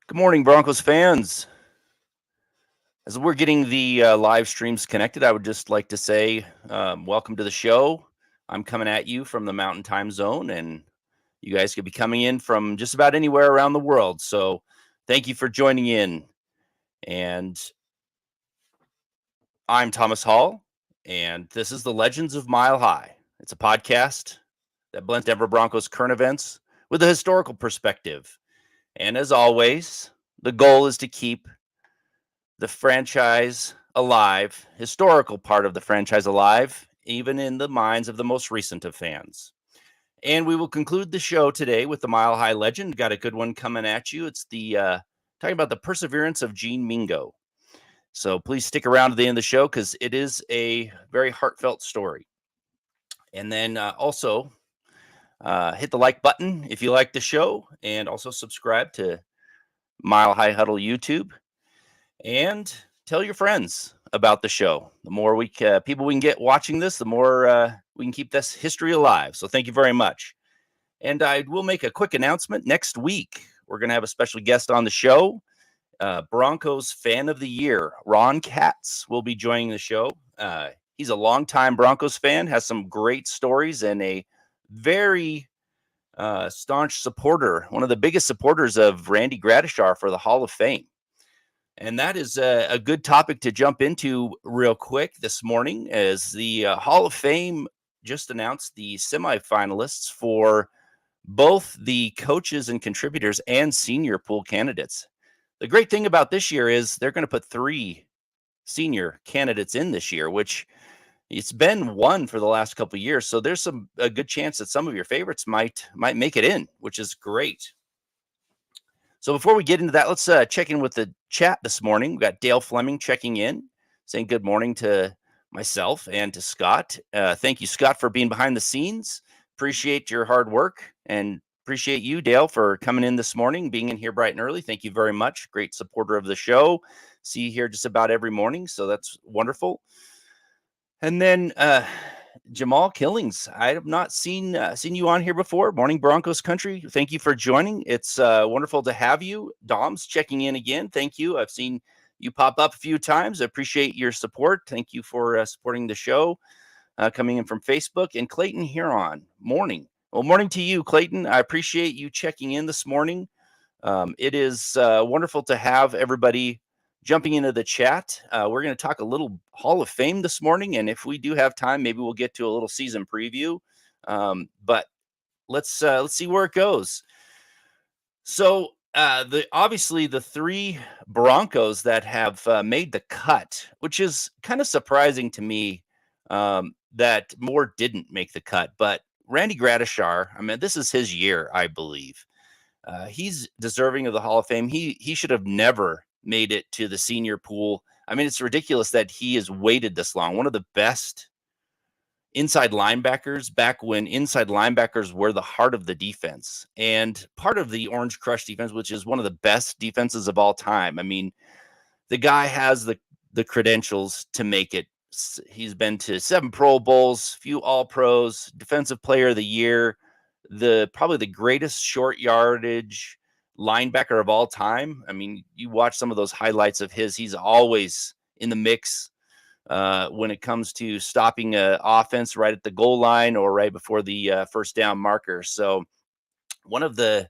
Good morning, Broncos fans. As we're getting the live streams connected, I would just like to say welcome to the show. I'm coming at you from the Mountain Time Zone, and you guys could be coming in from just about anywhere around the world. So thank you for joining in. And I'm Thomas Hall, and this is the Legends of Mile High. It's a podcast that blends Denver Broncos current events with a historical perspective. And as always, the goal is to keep the franchise alive, historical part of the franchise alive, even in the minds of the most recent of fans. And we will conclude the show today with the Mile High Legend. Got a good one coming at you. It's the talking about the perseverance of Gene Mingo. So please stick around to the end of the show because it is a very heartfelt story. And then also hit the like button if you like the show, and also subscribe to Mile High Huddle YouTube. And tell your friends about the show. The more people we can get watching this, the more we can keep this history alive. So thank you very much. And I will make a quick announcement. Next week, we're going to have a special guest on the show. Broncos Fan of the Year, Ron Katz, will be joining the show. He's a longtime Broncos fan, has some great stories, and a very staunch supporter, one of the biggest supporters of Randy Gradishar for the Hall of Fame. And that is a good topic to jump into real quick this morning, as the Hall of Fame just announced the semifinalists for both the coaches and contributors and senior pool candidates. The great thing about this year is they're going to put 3 senior candidates in this year, which it's been one for the last couple of years. So there's a good chance that some of your favorites might make it in, which is great. So before we get into that, let's check in with the chat this morning. We got Dale Fleming checking in, saying good morning to myself and to Scott. Thank you, Scott, for being behind the scenes. Appreciate your hard work, and appreciate you, Dale, for coming in this morning, being in here bright and early. Thank you very much. Great supporter of the show. See you here just about every morning, so that's wonderful. And then Jamal Killings, I have not seen you on here before. Morning Broncos country. Thank you for joining. It's wonderful to have you. Dom's checking in again. Thank you. I've seen you pop up a few times. I appreciate your support. Thank you for supporting the show. Coming in from Facebook. And Clayton Huron. Morning. Well, morning to you, Clayton. I appreciate you checking in this morning. It is wonderful to have everybody jumping into the chat. We're going to talk a little Hall of Fame this morning, and if we do have time, maybe we'll get to a little season preview. But let's see where it goes. So obviously the 3 Broncos that have made the cut, which is kind of surprising to me, that more didn't make the cut. But Randy Gradishar, I mean, this is his year, I believe. He's deserving of the Hall of Fame. He should have never made it to the senior pool. I mean, it's ridiculous that he has waited this long. One of the best inside linebackers back when inside linebackers were the heart of the defense, and part of the Orange Crush defense, which is one of the best defenses of all time. I mean, the guy has the credentials to make it. He's been to 7 Pro Bowls, few All Pros, Defensive Player of the Year, probably the greatest short yardage linebacker of all time. I mean, you watch some of those highlights of his, he's always in the mix when it comes to stopping an offense right at the goal line or right before the first down marker. So one of the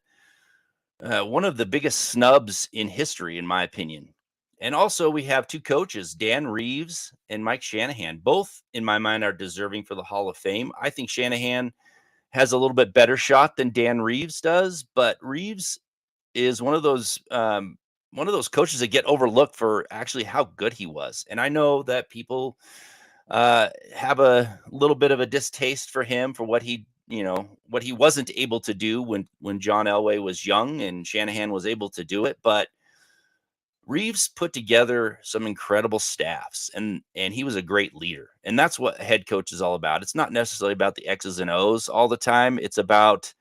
biggest snubs in history, in my opinion. And also we have 2 coaches, Dan Reeves and Mike Shanahan. Both, in my mind, are deserving for the Hall of Fame. I think Shanahan has a little bit better shot than Dan Reeves does, but Reeves is one of those coaches that get overlooked for actually how good he was. And I know that people have a little bit of a distaste for him for what he wasn't able to do when John Elway was young and Shanahan was able to do it. But Reeves put together some incredible staffs, and he was a great leader. And that's what a head coach is all about. It's not necessarily about the X's and O's all the time. It's about,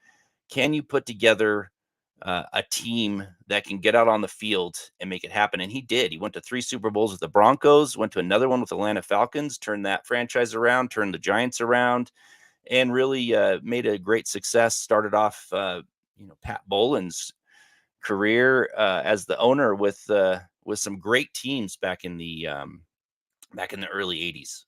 can you put together a team that can get out on the field and make it happen? And he did. He went to 3 Super Bowls with the Broncos, went to another one with Atlanta Falcons, turned that franchise around, turned the Giants around, and really made a great success. Started off, Pat Bolin's career as the owner with some great teams back in the early '80s.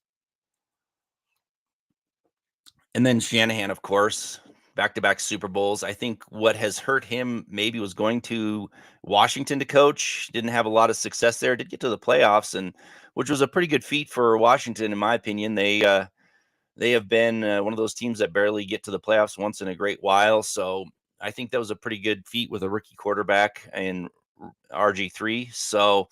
And then Shanahan, of course, back-to-back Super Bowls. I think what has hurt him maybe was going to Washington to coach. Didn't have a lot of success there. Did get to the playoffs, and which was a pretty good feat for Washington, in my opinion. They have been one of those teams that barely get to the playoffs once in a great while. So I think that was a pretty good feat with a rookie quarterback in RG3. So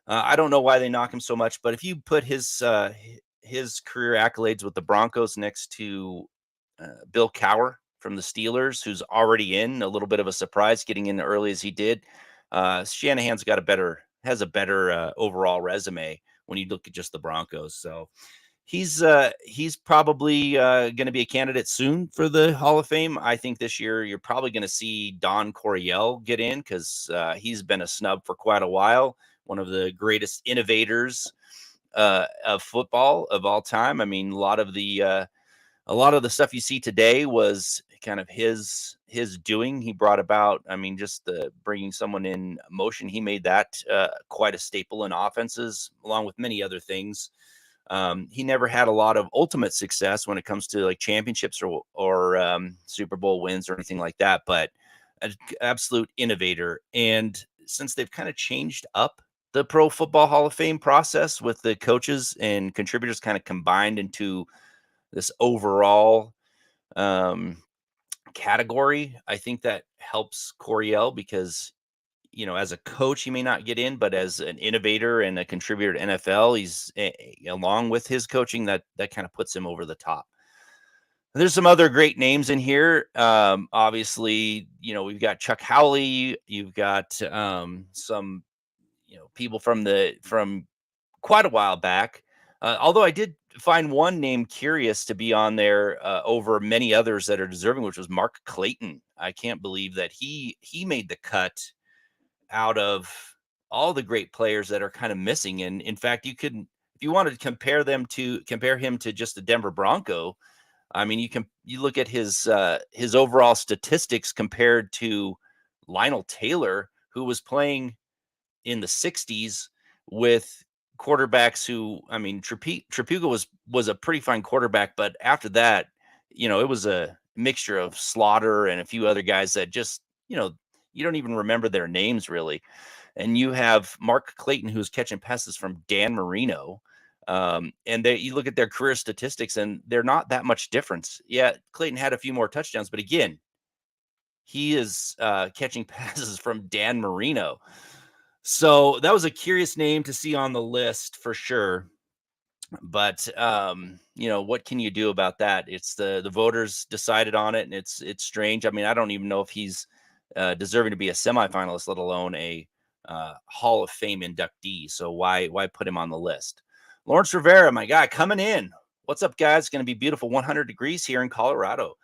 I don't know why they knock him so much, but if you put his career accolades with the Broncos next to Bill Cowher from the Steelers, who's already in, a little bit of a surprise getting in early as he did. Shanahan's has a better overall resume when you look at just the Broncos. So he's probably going to be a candidate soon for the Hall of Fame. I think this year you're probably going to see Don Coryell get in because he's been a snub for quite a while. One of the greatest innovators of football of all time. I mean, a lot of the stuff you see today was kind of his doing. He brought about, I mean, just the bringing someone in motion. He made that quite a staple in offenses, along with many other things. He never had a lot of ultimate success when it comes to like championships or Super Bowl wins or anything like that, but an absolute innovator. And since they've kind of changed up the Pro Football Hall of Fame process with the coaches and contributors kind of combined into this overall um, category, I think that helps Coryell because as a coach, he may not get in, but as an innovator and a contributor to NFL, he's along with his coaching that kind of puts him over the top. There's some other great names in here. Obviously, we've got Chuck Howley. You've got some, people from quite a while back. Although I did find one name curious to be on there over many others that are deserving, which was Mark Clayton. I can't believe that he made the cut out of all the great players that are kind of missing. And in fact, if you wanted to compare him to just a Denver Bronco, I mean, you look at his overall statistics compared to Lionel Taylor, who was playing in the 60s with quarterbacks who, I mean, Trapuga was a pretty fine quarterback, but after that, it was a mixture of Slaughter and a few other guys that just, you don't even remember their names really. And you have Mark Clayton, who's catching passes from Dan Marino. And you look at their career statistics and they're not that much difference. Yeah, Clayton had a few more touchdowns, but again, he is catching passes from Dan Marino. So that was a curious name to see on the list for sure. But what can you do about that? It's the voters decided on it, and it's strange. I mean, I don't even know if he's deserving to be a semifinalist, let alone a Hall of Fame inductee. So why put him on the list? Lawrence Rivera, my guy, coming in. What's up, guys? It's going to be beautiful, 100 degrees here in Colorado.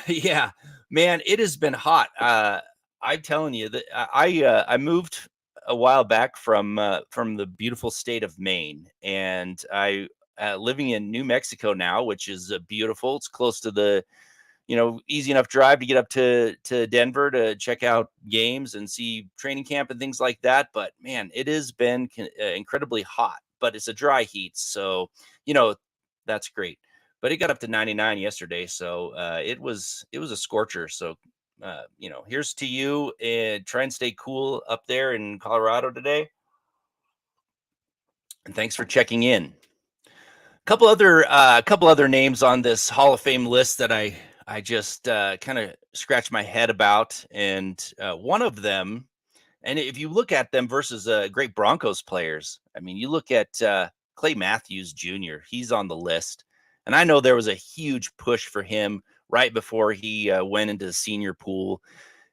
Yeah, man, it has been hot. I'm telling you that I moved a while back from the beautiful state of Maine, and I living in New Mexico now, which is beautiful. It's close to the easy enough drive to get up to Denver to check out games and see training camp and things like that. But man, it has been incredibly hot, but it's a dry heat, so that's great. But it got up to 99 yesterday, so it was a scorcher. So here's to you, and try and stay cool up there in Colorado today. And thanks for checking in. Couple other names on this Hall of Fame list that I just kind of scratched my head about, and one of them, and if you look at them versus great Broncos players, I mean, you look at Clay Matthews Jr. He's on the list, and I know there was a huge push for him right before he went into the senior pool,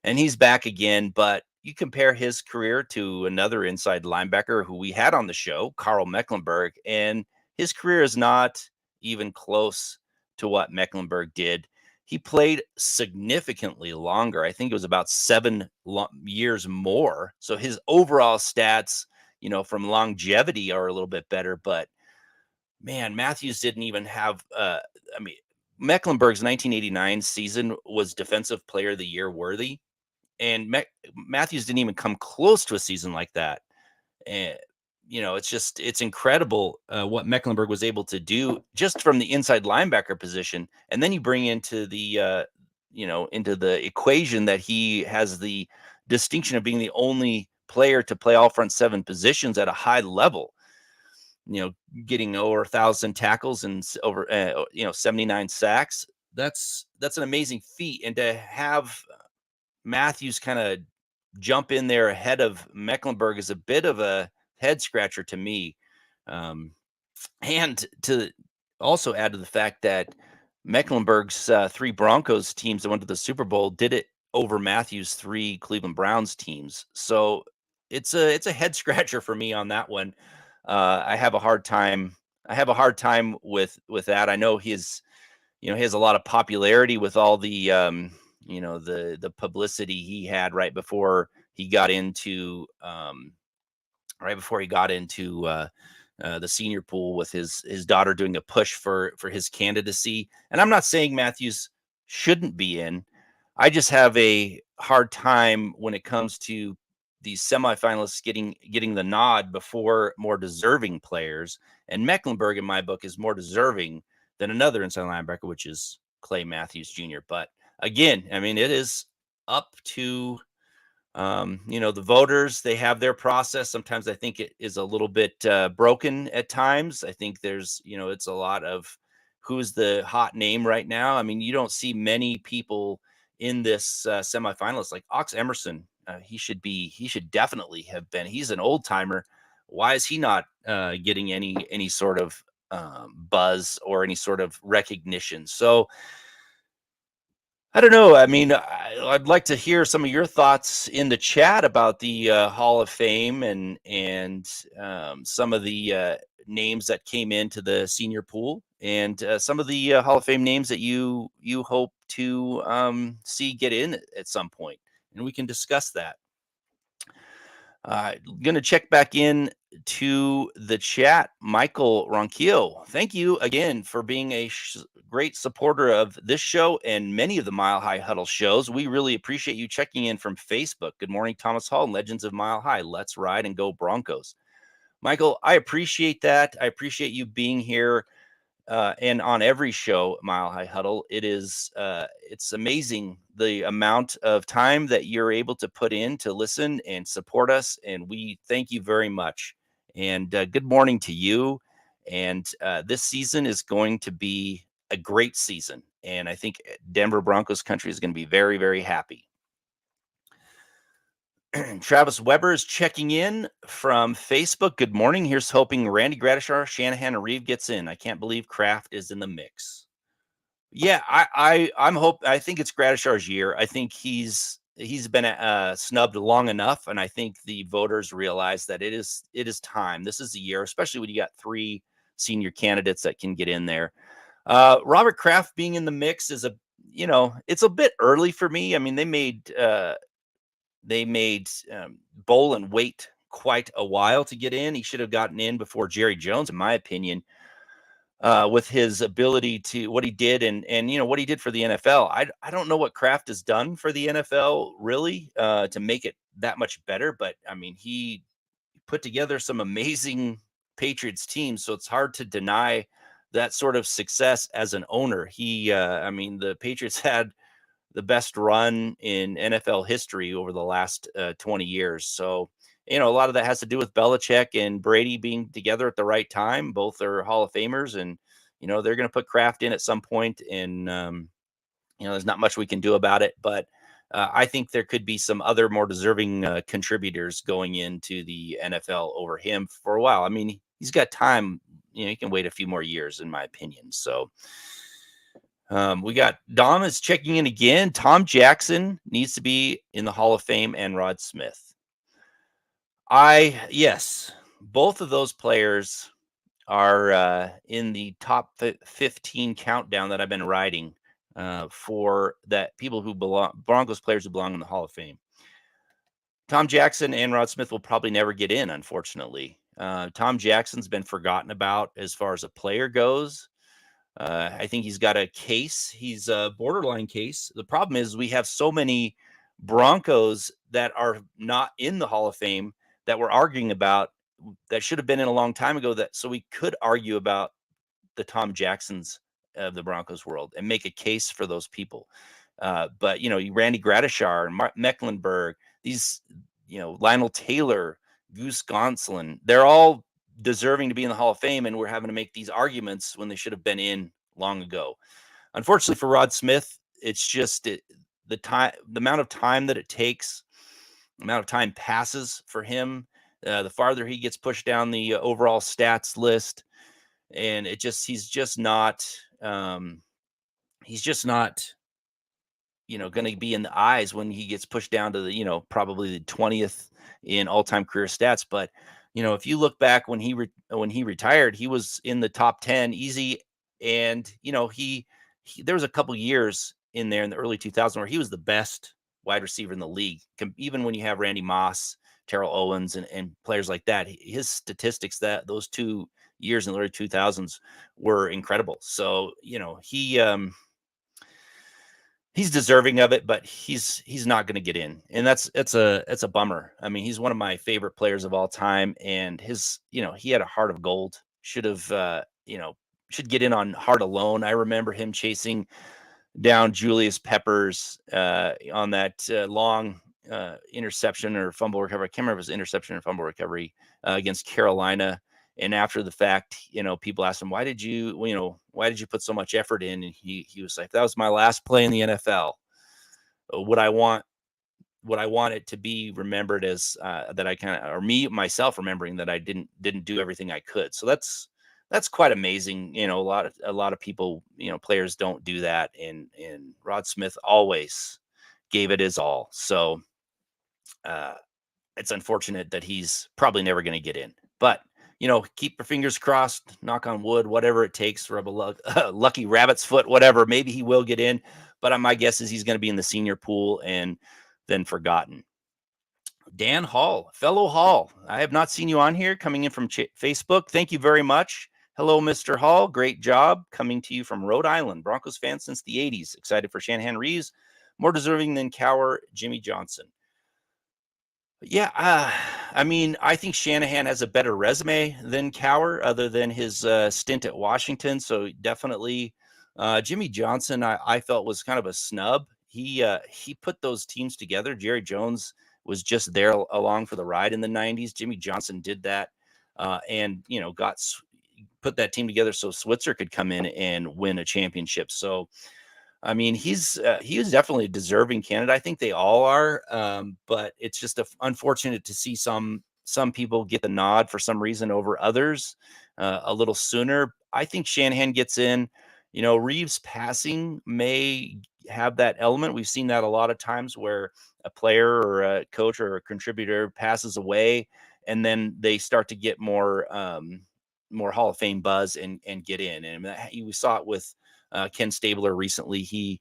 and he's back again. But you compare his career to another inside linebacker who we had on the show, Carl Mecklenburg, and his career is not even close to what Mecklenburg did. He played significantly longer. I think it was about 7 years more. So his overall stats, from longevity are a little bit better. But man, Matthews didn't even have, I mean, Mecklenburg's 1989 season was Defensive Player of the Year worthy. and Matthews didn't even come close to a season like that. And it's incredible what Mecklenburg was able to do just from the inside linebacker position. And then you bring into the into the equation that he has the distinction of being the only player to play all front seven positions at a high level. Getting over 1,000 tackles and over 79 sacks. That's an amazing feat, and to have Matthews kind of jump in there ahead of Mecklenburg is a bit of a head scratcher to me. And to also add to the fact that Mecklenburg's 3 Broncos teams that went to the Super Bowl did it over Matthews' 3 Cleveland Browns teams. So it's a head scratcher for me on that one. I have a hard time. I have a hard time with that. I know he has a lot of popularity with all the the publicity he had right before he got into the senior pool with his daughter doing a push for his candidacy. And I'm not saying Matthews shouldn't be in. I just have a hard time when it comes to these semifinalists getting the nod before more deserving players. And Mecklenburg, in my book, is more deserving than another inside linebacker, which is Clay Matthews Jr. But again, I mean, it is up to the voters. They have their process. Sometimes I think it is a little bit broken at times. I think there's it's a lot of who's the hot name right now. I mean, you don't see many people in this semifinalist like Ox Emerson. He should definitely have been. He's an old timer. Why is he not getting any sort of buzz or any sort of recognition? So I don't know. I mean, I'd like to hear some of your thoughts in the chat about the Hall of Fame and some of the names that came into the senior pool, and some of the Hall of Fame names that you hope to see get in at some point, and we can discuss that. Going to check back in to the chat. Michael Ronquillo, thank you again for being a great supporter of this show and many of the Mile High Huddle shows. We really appreciate you checking in from Facebook. Good morning, Thomas Hall and Legends of Mile High. Let's ride and go Broncos. Michael, I appreciate that. I appreciate you being here. And on every show, Mile High Huddle, it's amazing the amount of time that you're able to put in to listen and support us. And we thank you very much. And good morning to you. And this season is going to be a great season. And I think Denver Broncos country is going to be very, very happy. Travis Weber is checking in from Facebook. Good morning. Here's hoping Randy Gradishar, Shanahan, and Reeves gets in. I can't believe Kraft is in the mix. Yeah, I think it's Gradishar's year. I think he's been snubbed long enough, and I think the voters realize that it is time. This is the year, especially when you got 3 senior candidates that can get in there. Robert Kraft being in the mix is it's a bit early for me. I mean, they made Bolin wait quite a while to get in. He should have gotten in before Jerry Jones, in my opinion, with his ability to what he did and what he did for the NFL. I don't know what Kraft has done for the NFL really to make it that much better, but I mean, he put together some amazing Patriots teams, so it's hard to deny that sort of success as an owner. The Patriots had the best run in NFL history over the last 20 years. So, a lot of that has to do with Belichick and Brady being together at the right time. Both are Hall of Famers, and, they're going to put Kraft in at some point, and, there's not much we can do about it. But I think there could be some other more deserving contributors going into the NFL over him for a while. I mean, he's got time. He can wait a few more years, in my opinion. So, we got Dom is checking in again. Tom Jackson needs to be in the Hall of Fame, and Rod Smith. Yes, both of those players are in the top 15 countdown that I've been writing for that people who Broncos players who belong in the Hall of Fame. Tom Jackson and Rod Smith will probably never get in, unfortunately. Tom Jackson's been forgotten about as far as a player goes. I think he's got a case. He's a borderline case. The problem is we have so many Broncos that are not in the Hall of Fame that we're arguing about that should have been in a long time ago, that so we could argue about the Tom Jacksons of the Broncos world and make a case for those people. But Randy Gradishar and Mecklenburg, these, Lionel Taylor, Goose Gonsolin, they're all deserving to be in the Hall of Fame, and we're having to make these arguments when they should have been in long ago. Unfortunately for Rod Smith, it's just the amount of time that it takes, the amount of time passes for him, the farther he gets pushed down the overall stats list, and he's just not going to be in the eyes when he gets pushed down to the probably the 20th in all-time career stats. But if you look back when he retired, he was in the top 10 easy. And he there was a couple years in there in the early 2000s where he was the best wide receiver in the league. Even when you have Randy Moss, Terrell Owens, and players like that, his statistics that those 2 years in the early 2000s were incredible. So he's deserving of it, but he's not going to get in, and that's a bummer. I mean, he's one of my favorite players of all time, and he had a heart of gold. Should have should get in on Heart Alone. I remember him chasing down Julius Peppers on that long interception or fumble recovery. I can't remember if it was interception or fumble recovery against Carolina. And after the fact, people asked him, why did you put so much effort in? And he was like, that was my last play in the NFL. Would I want it to be remembered as that I or me myself remembering that I didn't do everything I could. So that's quite amazing. A lot of people, players don't do that. And Rod Smith always gave it his all. So it's unfortunate that he's probably never going to get in, but keep your fingers crossed, knock on wood, whatever it takes, rub a lucky rabbit's foot, whatever, maybe he will get in. But my guess is he's going to be in the senior pool and then forgotten. Dan Hall, fellow Hall, I have not seen you on here, coming in from Facebook. Thank you very much. Hello, Mr. Hall. Great job, coming to you from Rhode Island. Broncos fan since the 80s. Excited for Shanahan, Reeves. More deserving than Cower, Jimmy Johnson. Yeah, I mean, I think Shanahan has a better resume than Cower, other than his stint at Washington. So definitely, Jimmy Johnson, I felt was kind of a snub. He put those teams together. Jerry Jones was just there along for the ride in the 90s. Jimmy Johnson did that, and put that team together so Switzer could come in and win a championship. So I mean, he is definitely a deserving candidate. I think they all are, but it's just unfortunate to see some people get the nod for some reason over others a little sooner. I think Shanahan gets in. Reeves passing may have that element. We've seen that a lot of times where a player or a coach or a contributor passes away, and then they start to get more Hall of Fame buzz and get in. And we saw it with Ken Stabler recently. He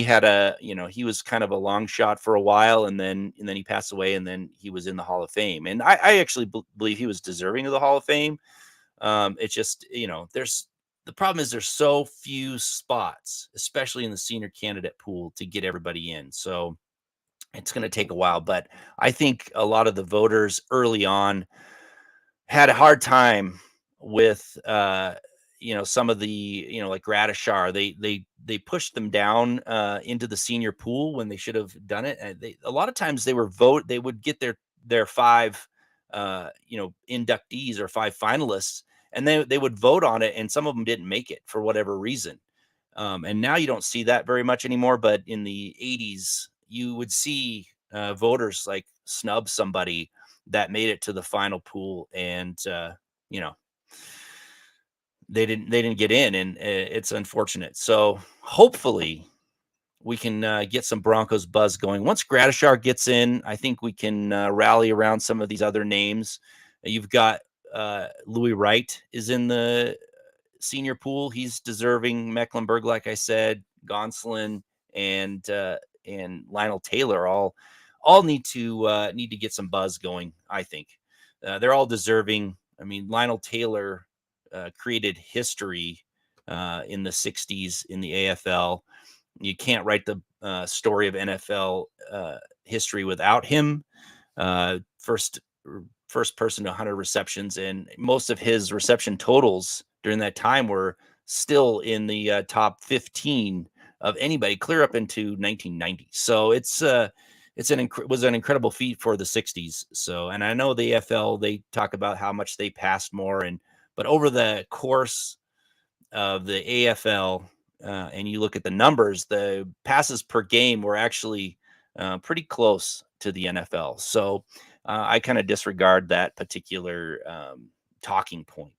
had he was kind of a long shot for a while, and then he passed away, and then he was in the Hall of Fame. And I actually believe he was deserving of the Hall of Fame. It's just, the problem is there's so few spots, especially in the senior candidate pool, to get everybody in. So it's going to take a while, but I think a lot of the voters early on had a hard time with some of the like Gradishar. They pushed them down into the senior pool when they should have done it. And a lot of times they would get their 5 inductees or 5 finalists, and they would vote on it, and some of them didn't make it for whatever reason. And now you don't see that very much anymore, but in the 80s you would see voters like snub somebody that made it to the final pool, and they didn't get in, and it's unfortunate. So hopefully we can get some Broncos buzz going. Once Gradishar gets in, I think we can rally around some of these other names. You've got Louis Wright is in the senior pool. He's deserving. Mecklenburg, like I said, Gonsolin and Lionel Taylor all need to get some buzz going. I think they're all deserving. I mean, Lionel Taylor created history in the 60s in the AFL. You can't write the story of NFL history without him. First person to 100 receptions, and most of his reception totals during that time were still in the top 15 of anybody, clear up into 1990. So was an incredible feat for the 60s. So, and I know the AFL, they talk about how much they passed more, but over the course of the AFL, and you look at the numbers, the passes per game were actually pretty close to the NFL. So I kind of disregard that particular talking point.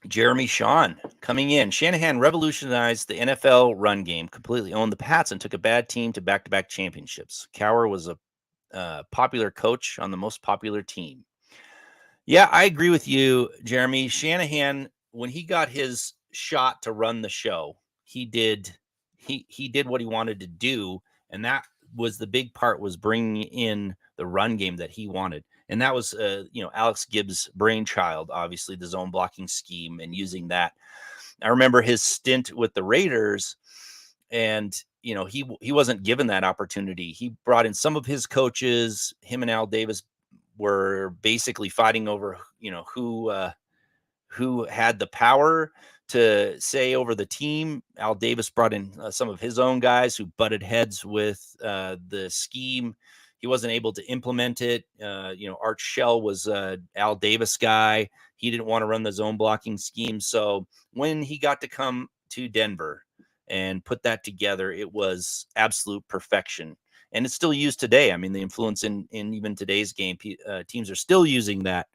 Jeremy Shawn coming in. Shanahan revolutionized the NFL run game, completely owned the Pats, and took a bad team to back-to-back championships. Cowher was a popular coach on the most popular team. Yeah, I agree with you, Jeremy. Shanahan, when he got his shot to run the show, he did what he wanted to do, and that was the big part, was bringing in the run game that he wanted. And that was Alex Gibbs' brainchild, obviously, the zone blocking scheme and using that. I remember his stint with the Raiders, and he wasn't given that opportunity. He brought in some of his coaches. Him and Al Davis were basically fighting over who had the power to say over the team. Al Davis brought in some of his own guys who butted heads with the scheme. He wasn't able to implement it. Art Shell was Al Davis guy. He didn't want to run the zone blocking scheme. So when he got to come to Denver and put that together, it was absolute perfection. And it's still used today. I mean, the influence in even today's game, teams are still using that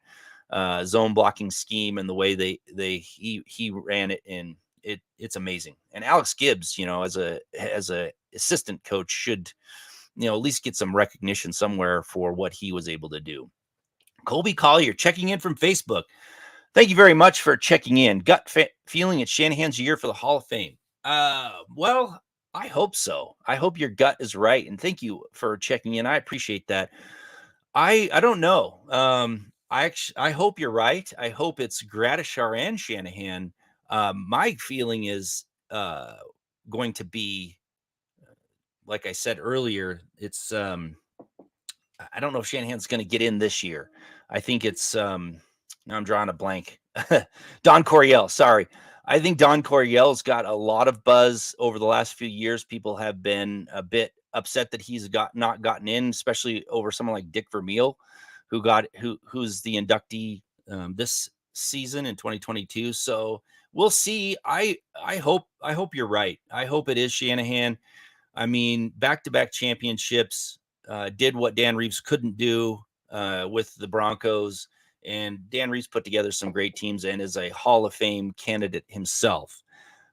zone blocking scheme, and the way he ran it in it's amazing. And Alex Gibbs, as a assistant coach, should at least get some recognition somewhere for what he was able to do. Colby Collier checking in from Facebook. Thank you very much for checking in. Gut feeling it's Shanahan's year for the Hall of Fame. Well, I hope so. I hope your gut is right, and thank you for checking in. I appreciate that. I don't know. I hope you're right. I hope it's Gradishar and Shanahan. My feeling is going to be, like I said earlier, it's I don't know if Shanahan's going to get in this year. I think it's now I'm drawing a blank. Don Coryell, sorry. I think Don Coryell's got a lot of buzz over the last few years. People have been a bit upset that he's not gotten in, especially over someone like Dick Vermeil, who's the inductee this season in 2022. So we'll see. I hope you're right. I hope it is Shanahan. I mean, back-to-back championships, did what Dan Reeves couldn't do with the Broncos. And Dan Reeves put together some great teams and is a Hall of Fame candidate himself.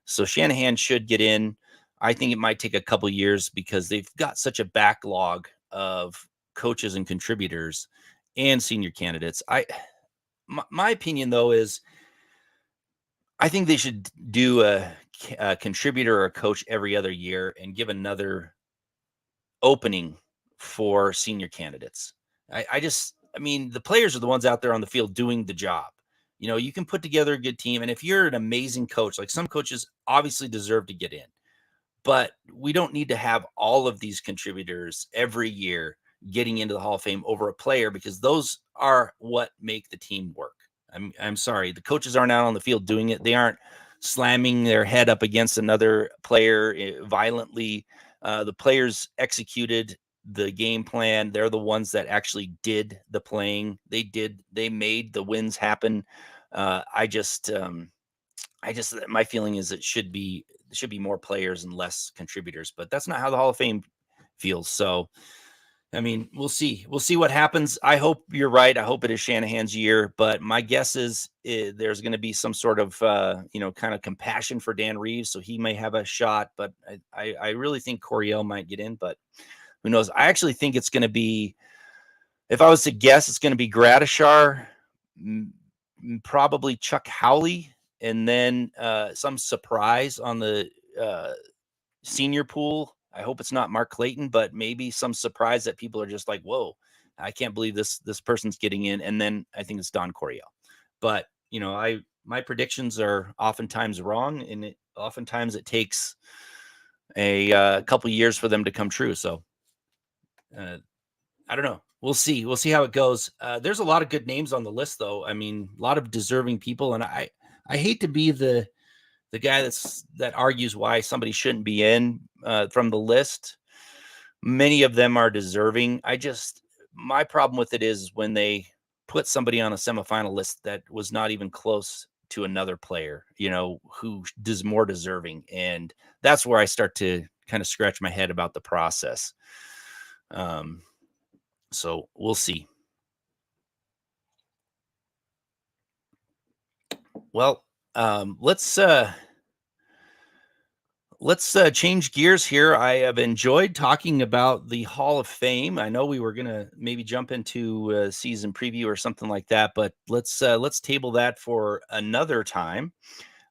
So Shanahan should get in. I think it might take a couple years because they've got such a backlog of coaches and contributors and senior candidates. My opinion, though, is I think they should do a contributor or a coach every other year and give another opening for senior candidates. I mean, the players are the ones out there on the field doing the job. You can put together a good team. And if you're an amazing coach, like some coaches obviously deserve to get in, but we don't need to have all of these contributors every year getting into the Hall of Fame over a player, because those are what make the team work. I'm sorry. The coaches aren't out on the field doing it. They aren't slamming their head up against another player violently. The players executed the game plan. They're the ones that actually did the playing. They made the wins happen. My feeling is it should be more players and less contributors, but that's not how the Hall of Fame feels. So, I mean, we'll see. We'll see what happens. I hope you're right. I hope it is Shanahan's year, but my guess is there's going to be some sort of, kind of compassion for Dan Reeves, so he may have a shot. But I really think Coryell might get in, but who knows? I actually think it's going to be, if I was to guess, it's going to be Gradishar, probably Chuck Howley, and then some surprise on the senior pool. I hope it's not Mark Clayton, but maybe some surprise that people are just like, whoa, I can't believe this person's getting in. And then I think it's Don Coryell. But, my predictions are oftentimes wrong, and oftentimes it takes a couple years for them to come true. So I don't know. We'll see. We'll see how it goes. There's a lot of good names on the list, though. I mean, a lot of deserving people, and I hate to be the guy that argues why somebody shouldn't be in from the list. Many of them are deserving. My problem with it is when they put somebody on a semifinal list that was not even close to another player, who is more deserving. And that's where I start to kind of scratch my head about the process. So we'll see. Well, let's change gears here. I have enjoyed talking about the Hall of Fame. I know we were going to maybe jump into a season preview or something like that, but let's table that for another time.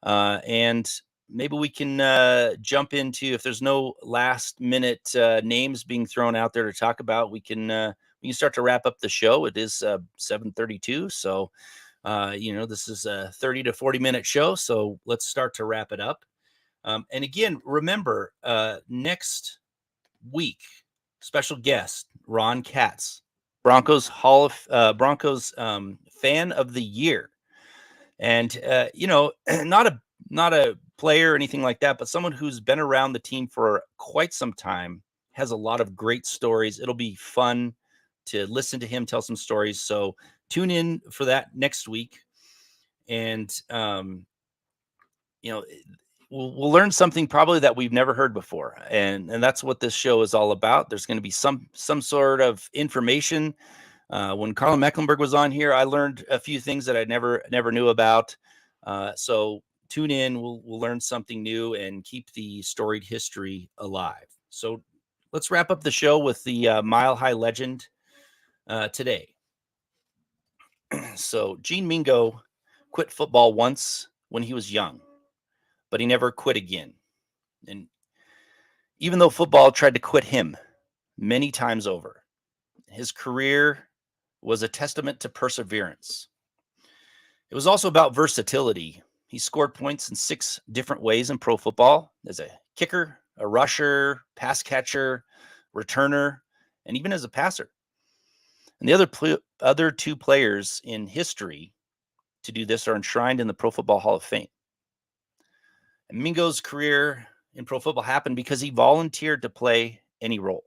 And maybe we can jump into, if there's no last minute names being thrown out there to talk about, we can start to wrap up the show. It is 7:32, so this is a 30 to 40 minute show. So let's start to wrap it up. And again, remember, next week, special guest Ron Katz, Broncos Broncos fan of the year, and not a player or anything like that, but someone who's been around the team for quite some time, has a lot of great stories. It'll be fun to listen to him tell some stories. So tune in for that next week, and we'll learn something probably that we've never heard before, and that's what this show is all about. There's going to be some sort of information. When Carlin Mecklenburg was on here, I learned a few things that I never knew about. So tune in. We'll learn something new and keep the storied history alive. So let's wrap up the show with the Mile High legend today. So Gene Mingo quit football once when he was young, but he never quit again. And even though football tried to quit him many times over, his career was a testament to perseverance. It was also about versatility. He scored points in 6 different ways in pro football: as a kicker, a rusher, pass catcher, returner, and even as a passer. And the other 2 players in history to do this are enshrined in the Pro Football Hall of Fame. And Mingo's career in pro football happened because he volunteered to play any role.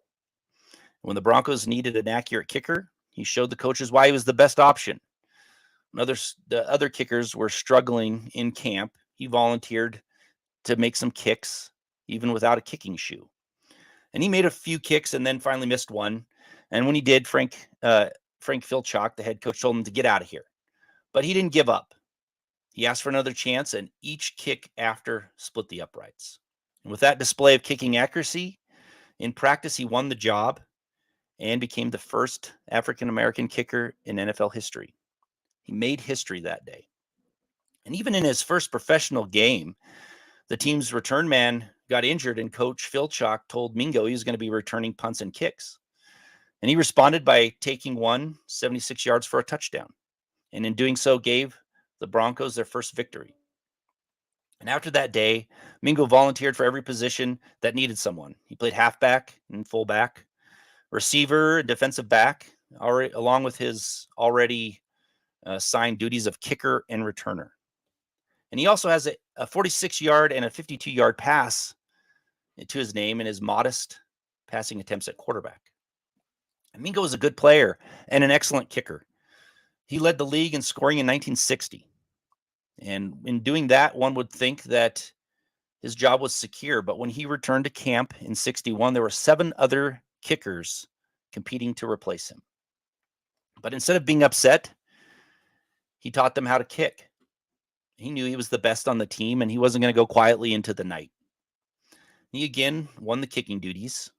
When the Broncos needed an accurate kicker, he showed the coaches why he was the best option. When the other kickers were struggling in camp, he volunteered to make some kicks, even without a kicking shoe. And he made a few kicks and then finally missed one. And when he did, Frank Filchak, the head coach, told him to get out of here. But he didn't give up. He asked for another chance, and each kick after split the uprights. And with that display of kicking accuracy, in practice, he won the job and became the first African-American kicker in NFL history. He made history that day. And even in his first professional game, the team's return man got injured, and Coach Filchak told Mingo he was going to be returning punts and kicks. And he responded by taking one 76 yards for a touchdown. And in doing so, gave the Broncos their first victory. And after that day, Mingo volunteered for every position that needed someone. He played halfback and fullback, receiver, and defensive back, along with his already assigned duties of kicker and returner. And he also has a 46-yard and a 52-yard pass to his name in his modest passing attempts at quarterback. And Mingo is a good player and an excellent kicker. He led the league in scoring in 1960. And in doing that, one would think that his job was secure. But when he returned to camp in 61, there were 7 other kickers competing to replace him. But instead of being upset, he taught them how to kick. He knew he was the best on the team, and he wasn't going to go quietly into the night. He again won the kicking duties,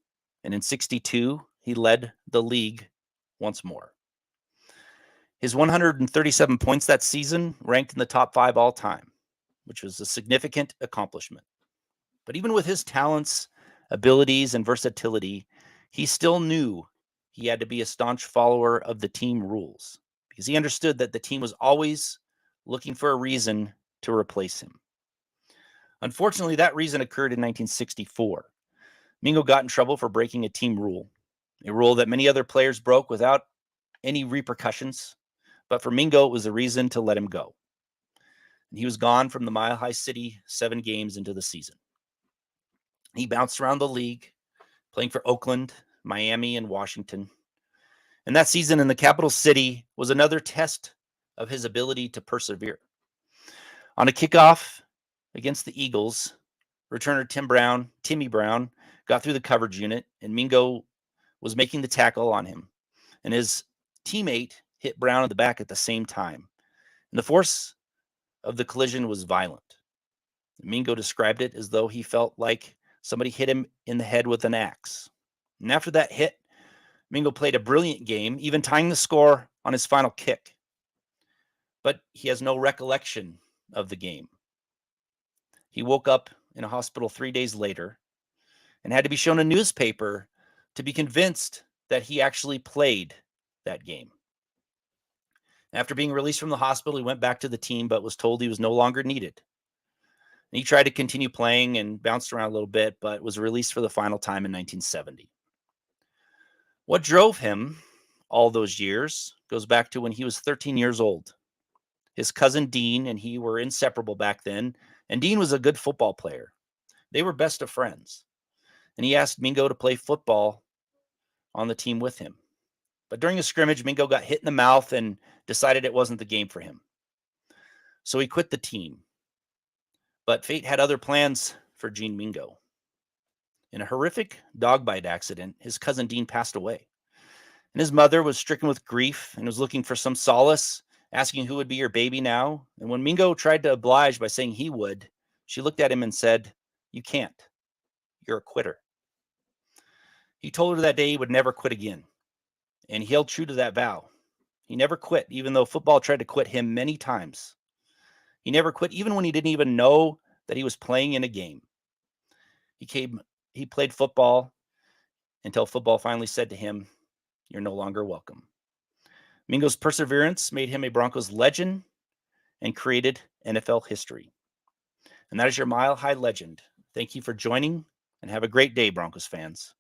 and in 62, he led the league once more. His 137 points that season ranked in the top 5 all time, which was a significant accomplishment. But even with his talents, abilities, and versatility, he still knew he had to be a staunch follower of the team rules, because he understood that the team was always looking for a reason to replace him. Unfortunately, that reason occurred in 1964. Mingo got in trouble for breaking a team rule, a rule that many other players broke without any repercussions. But for Mingo, it was a reason to let him go. And he was gone from the Mile High City 7 games into the season. He bounced around the league, playing for Oakland, Miami, and Washington. And that season in the capital city was another test of his ability to persevere. On a kickoff against the Eagles, returner Timmy Brown, got through the coverage unit, and Mingo was making the tackle on him. And his teammate hit Brown in the back at the same time. And the force of the collision was violent. Mingo described it as though he felt like somebody hit him in the head with an axe. And after that hit, Mingo played a brilliant game, even tying the score on his final kick. But he has no recollection of the game. He woke up in a hospital 3 days later and had to be shown a newspaper to be convinced that he actually played that game. After being released from the hospital, he went back to the team, but was told he was no longer needed. And he tried to continue playing and bounced around a little bit, but was released for the final time in 1970. What drove him all those years goes back to when he was 13 years old. His cousin Dean and he were inseparable back then, and Dean was a good football player. They were best of friends, and he asked Mingo to play football on the team with him. But during a scrimmage, Mingo got hit in the mouth and decided it wasn't the game for him. So he quit the team. But fate had other plans for Gene Mingo. In a horrific dog bite accident, his cousin Dean passed away. And his mother was stricken with grief and was looking for some solace, asking who would be your baby now. And when Mingo tried to oblige by saying he would, she looked at him and said, "You can't. You're a quitter." He told her that day he would never quit again. And he held true to that vow. He never quit, even though football tried to quit him many times. He never quit, even when he didn't even know that he was playing in a game. He played football until football finally said to him, "You're no longer welcome." Mingo's perseverance made him a Broncos legend and created NFL history. And that is your Mile High legend. Thank you for joining, and have a great day, Broncos fans.